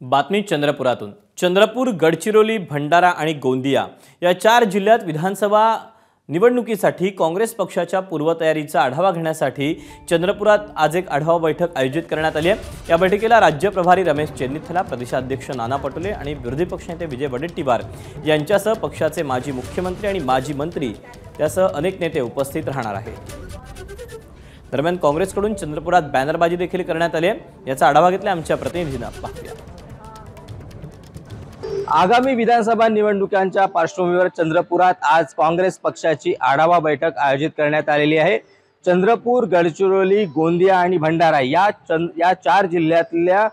बातमी चंद्रपुरातून। चंद्रपूर, गडचिरोली, भंडारा आणि गोंदिया या 4 जिल्ह्यात विधानसभा निवडणुकीसाठी काँग्रेस पक्षाच्या पूर्वतयारीचा आढावा घेण्यासाठी चंद्रपुरात आज एक आढावा बैठक आयोजित करण्यात आली आहे। या बैठकीला राज्य प्रभारी रमेश चेन्नीथला, प्रदेशाध्यक्ष नाना पटोले आणि विरोधी पक्षनेते विजय वडेट्टीवार यांच्यासह पक्षाचे माजी मुख्यमंत्री आणि माजी मंत्री यासह अनेक नेते उपस्थित राहणार आहेत। दरम्यान काँग्रेसकडून चंद्रपुरात बॅनरबाजी देखील करण्यात आली आहे। याचा आढावा घेतला आमच्या प्रतिनिधींनी। पाहूया। आगामी विधानसभा निवडणुकांच्या पार्श्वभूमीवर चंद्रपुरात आज काँग्रेस पक्षाची आढावा बैठक आयोजित करण्यात आलेली आहे। चंद्रपूर, गडचिरोली, गोंदिया आणि भंडारा या 4 जिल्ह्यातल्या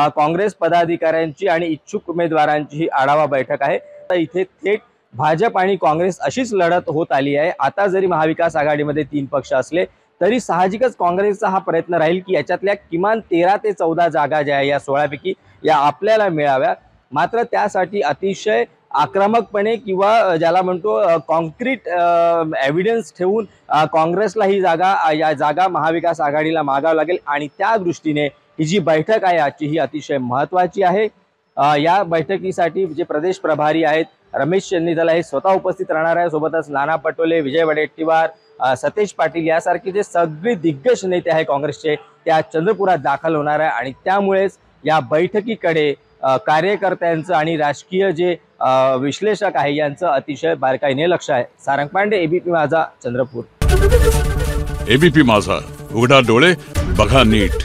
काँग्रेस पदाधिकाऱ्यांची आणि इच्छुक उमेदवारांची ही आढावा बैठक आहे। इथे थेट भाजप आणि काँग्रेस अशीच लढत होत आली आहे। आता जरी महाविकास आघाडीमध्ये 3 पक्ष असले तरी साहजिकच काँग्रेसचा हा प्रयत्न राहील की याच्यातल्या किमान 13 ते 14 जागा ज्या या 16 पैकी या आपल्याला मिळाव्या। मात्र त्यासाठी अतिशय आक्रमकपणे किंवा ज्याला म्हणतो कॉन्क्रीट एव्हिडन्स ठेवून काँग्रेसला ही जागा महाविकास आघाडीला मागावं लागेल आणि त्या दृष्टीने ही जी बैठक आहे आजची ही अतिशय महत्त्वाची आहे। या बैठकीसाठी जे प्रदेश प्रभारी आहेत रमेश चेन्नीथला हे स्वतः उपस्थित राहणार आहे। सोबतच नाना पटोले, विजय वडेट्टीवार, सतेज पाटील यासारखे जे सगळे दिग्गज नेते आहेत काँग्रेसचे त्या चंद्रपुरात दाखल होणार आहे आणि त्यामुळेच या बैठकीकडे कार्यकर्त्यांचं आणि राजकीय जे विश्लेषक आहे यांचं अतिशय बारकाईने लक्ष आहे। सारंग पांडे, एबीपी माझा, चंद्रपूर। एबीपी माझा, उघडा डोळे बघा नीट।